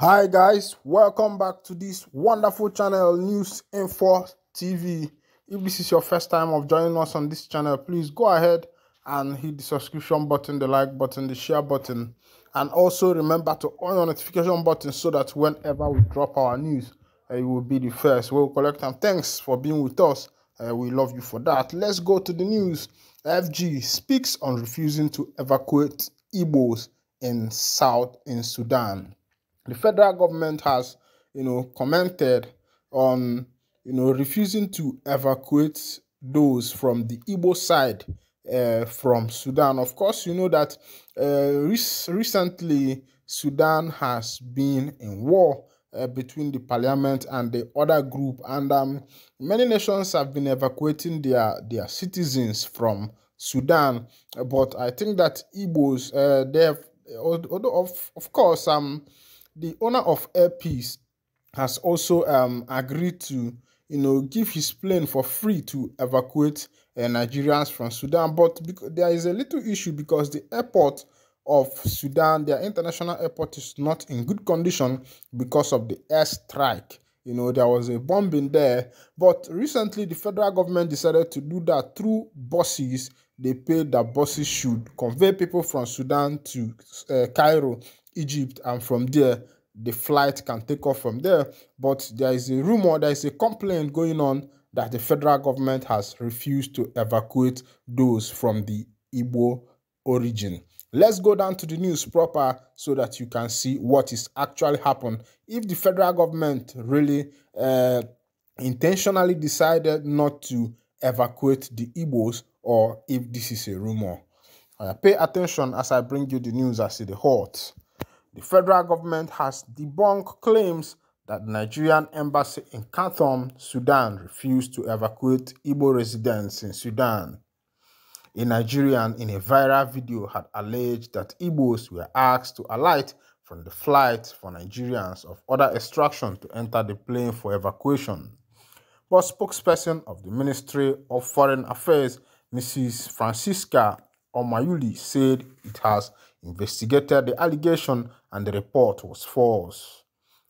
Hi guys, welcome back to this wonderful channel, News Info TV. If this is your first time of joining us on this channel, please go ahead and hit the subscription button, the like button, the share button, and also remember to on your notification button so that whenever we drop our news, you will be the first. We'll collect them. Thanks for being with us. We love you for that. Let's go to the news. FG speaks on refusing to evacuate Igbo'S in Sudan. The federal government has, commented on, refusing to evacuate those from the Igbo side from Sudan. Of course, you know that recently Sudan has been in war between the parliament and the other group, and many nations have been evacuating their citizens from Sudan. But I think that Igbo's, they have, although of course, the owner of Air Peace has also agreed to, give his plane for free to evacuate Nigerians from Sudan. But there is a little issue because the airport of Sudan, their international airport, is not in good condition because of the airstrike. There was a bombing there. But recently, the federal government decided to do that through buses. They paid that buses should convey people from Sudan to Cairo, Egypt, and from there, the flight can take off from there. But there is a rumor, there is a complaint going on that the federal government has refused to evacuate those from the Igbo origin. Let's go down to the news proper so that you can see what is actually happened. If the federal government really intentionally decided not to evacuate the Igbos, or if this is a rumor. Pay attention as I bring you the news as it hot. The federal government has debunked claims that the Nigerian embassy in Khartoum, Sudan, refused to evacuate Igbo residents in Sudan. A Nigerian in a viral video had alleged that Igbos were asked to alight from the flight for Nigerians of other extraction to enter the plane for evacuation. But spokesperson of the Ministry of Foreign Affairs, Mrs. Francisca Omayuli, said it has investigated the allegation and the report was false.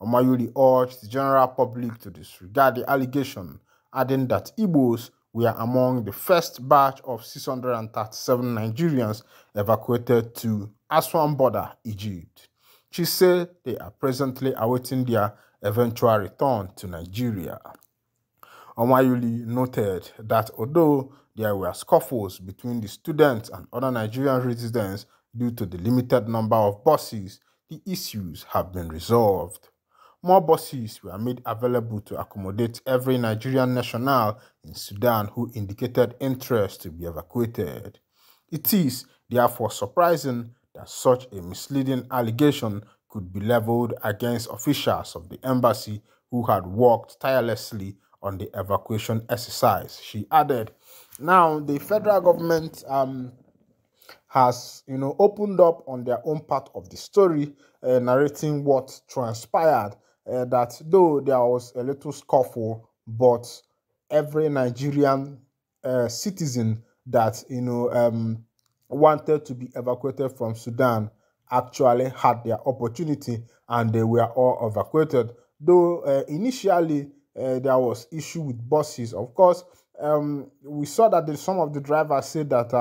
Omayuli urged the general public to disregard the allegation, adding that Igbos were among the first batch of 637 Nigerians evacuated to Aswan border, Egypt. She said they are presently awaiting their eventual return to Nigeria. Omayuli noted that although there were scuffles between the students and other Nigerian residents due to the limited number of buses, the issues have been resolved. More buses were made available to accommodate every Nigerian national in Sudan who indicated interest to be evacuated. It is therefore surprising that such a misleading allegation could be leveled against officials of the embassy who had worked tirelessly on the evacuation exercise, she added. Now, the federal government has, opened up on their own part of the story, narrating what transpired, that though there was a little scuffle, but every Nigerian citizen that, wanted to be evacuated from Sudan actually had their opportunity and they were all evacuated. Though initially there was issue with buses. Of course, we saw that some of the drivers said that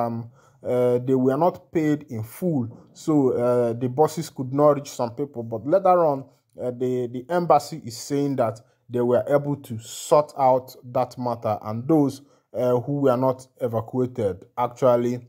they were not paid in full, so the buses could not reach some people. But later on, the embassy is saying that they were able to sort out that matter, and those who were not evacuated actually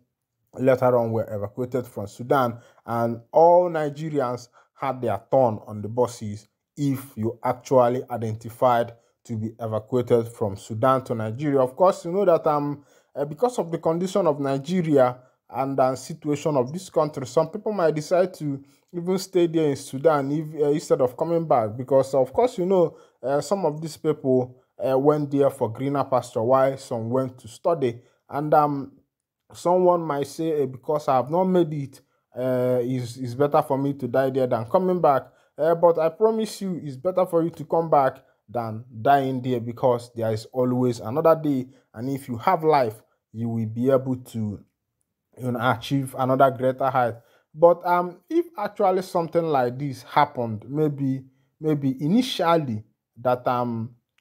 later on were evacuated from Sudan, and all Nigerians had their turn on the buses if you actually identified to be evacuated from Sudan to Nigeria. Of course, you know that because of the condition of Nigeria and the situation of this country, some people might decide to even stay there in Sudan instead of coming back, because of course, some of these people went there for greener pasture while some went to study. And someone might say, because I have not made it, it's better for me to die there than coming back. But I promise you, it's better for you to come back than dying there, because there is always another day. And if you have life, you will be able to achieve another greater height. But if actually something like this happened, maybe initially that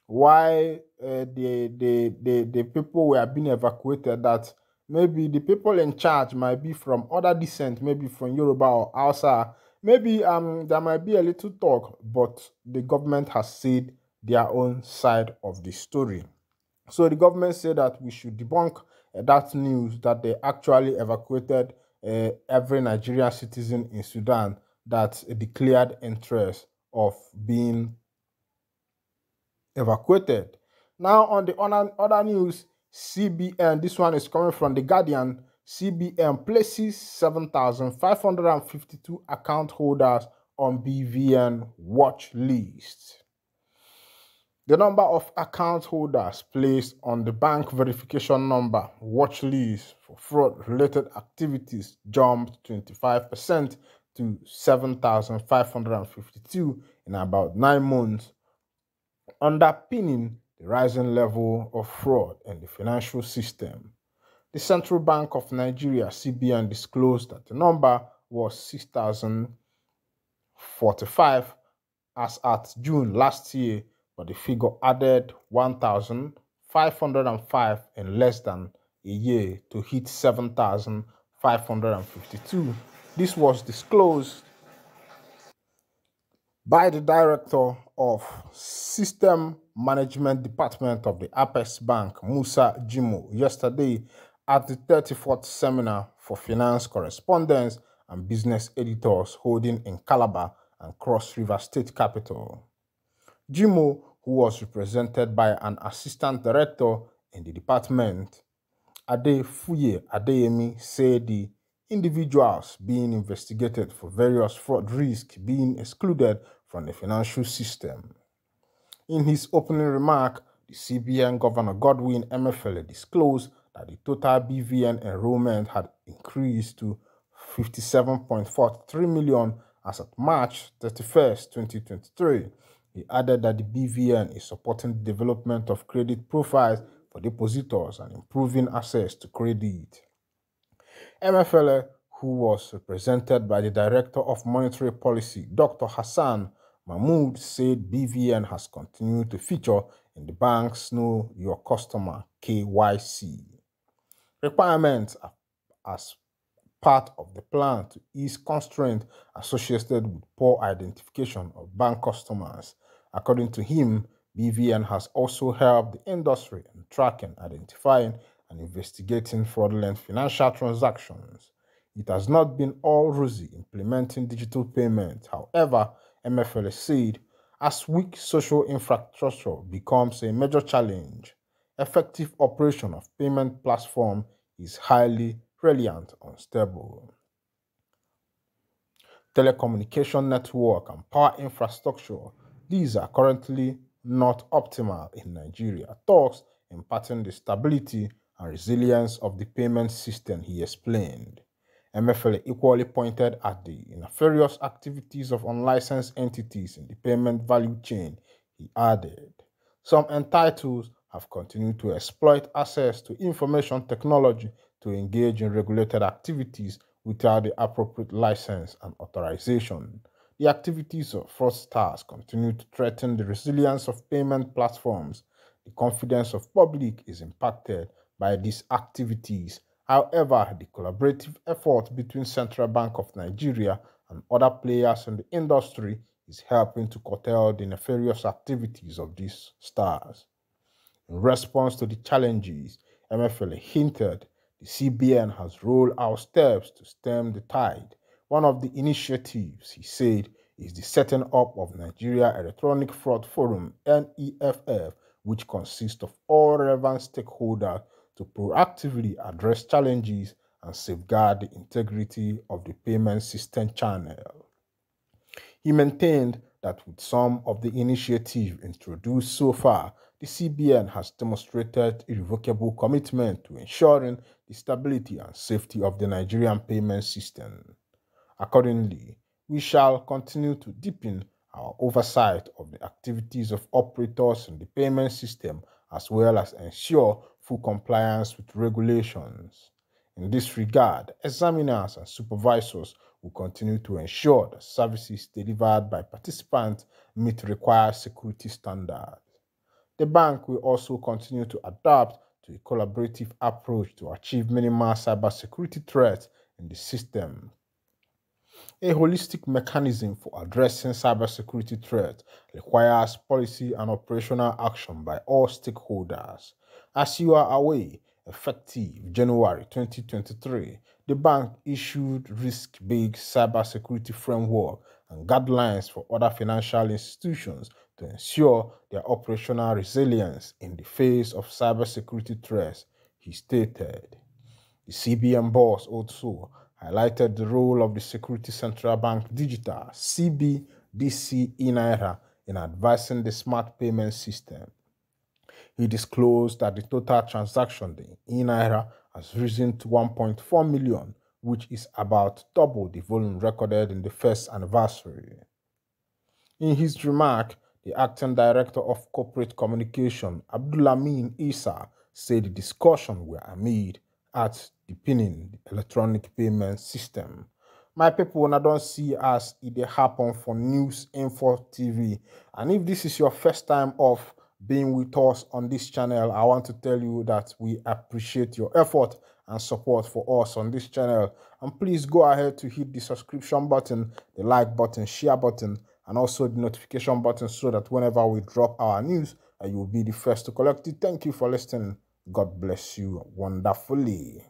why the people were being evacuated, that maybe the people in charge might be from other descent, maybe from Yoruba or Hausa. Maybe there might be a little talk, but the government has said their own side of the story. So the government said that we should debunk that news that they actually evacuated every Nigerian citizen in Sudan that declared interest of being evacuated. Now, on the other news, CBN, this one is coming from The Guardian. CBN places 7,552 account holders on BVN watch list. The number of account holders placed on the bank verification number watch list for fraud-related activities jumped 25% to 7,552 in about 9 months, underpinning the rising level of fraud in the financial system. The Central Bank of Nigeria, CBN, disclosed that the number was 6,045 as at June last year, but the figure added 1,505 in less than a year to hit 7,552. This was disclosed by the director of System Management Department of the Apex Bank, Musa Jimo, yesterday at the 34th Seminar for Finance Correspondents and Business Editors holding in Calabar and Cross River State Capital. Jimo, who was represented by an assistant director in the department, Adefuye Adeyemi, said the individuals being investigated for various fraud risks being excluded from the financial system. In his opening remark, the CBN Governor Godwin Emefiele disclosed that the total BVN enrollment had increased to 57.43 million as of March 31st, 2023. He added that the BVN is supporting the development of credit profiles for depositors and improving access to credit. Emefiele, who was represented by the Director of Monetary Policy, Dr. Hassan Mahmoud, said BVN has continued to feature in the bank's Know Your Customer (KYC) requirements as part of the plan to ease constraints associated with poor identification of bank customers. According to him, BVN has also helped the industry in tracking, identifying, and investigating fraudulent financial transactions. It has not been all rosy implementing digital payments. However, Emefiele said, as weak social infrastructure becomes a major challenge, effective operation of payment platform is highly reliant on stable telecommunication network and power infrastructure. These are currently not optimal in Nigeria, thus impacting the stability and resilience of the payment system, he explained. Emefiele equally pointed at the nefarious activities of unlicensed entities in the payment value chain. He added, some entities have continued to exploit access to information technology to engage in regulated activities without the appropriate license and authorization. The activities of fraudsters continue to threaten the resilience of payment platforms. The confidence of public is impacted by these activities. However, the collaborative effort between Central Bank of Nigeria and other players in the industry is helping to curtail the nefarious activities of these stars. In response to the challenges, Emefiele hinted the CBN has rolled out steps to stem the tide. One of the initiatives, he said, is the setting up of Nigeria Electronic Fraud Forum (NEFF), which consists of all relevant stakeholders to proactively address challenges and safeguard the integrity of the payment system channel. He maintained that with some of the initiatives introduced so far, the CBN has demonstrated irrevocable commitment to ensuring the stability and safety of the Nigerian payment system. Accordingly, we shall continue to deepen our oversight of the activities of operators in the payment system as well as ensure full compliance with regulations. In this regard, examiners and supervisors will continue to ensure that services delivered by participants meet required security standards. The bank will also continue to adapt to a collaborative approach to achieve minimal cybersecurity threats in the system. A holistic mechanism for addressing cybersecurity threats requires policy and operational action by all stakeholders. As you are aware, effective January 2023, the bank issued risk-based cybersecurity framework and guidelines for other financial institutions to ensure their operational resilience in the face of cybersecurity threats, he stated. The CBN boss also highlighted the role of the Security Central Bank Digital (CBDC) e-Naira in advancing the smart payment system. He disclosed that the total transaction in e-Naira has risen to 1.4 million, which is about double the volume recorded in the first anniversary. In his remark, the acting director of corporate communication, Abdulamin Isa, said the discussion were amid at deepening the electronic payment system. My people, when I don't see as it happen for News Info TV, and if this is your first time of being with us on this channel, I want to tell you that we appreciate your effort and support for us on this channel. And please go ahead to hit the subscription button, the like button, share button, and also the notification button so that whenever we drop our news, you will be the first to collect it. Thank you for listening. God bless you wonderfully.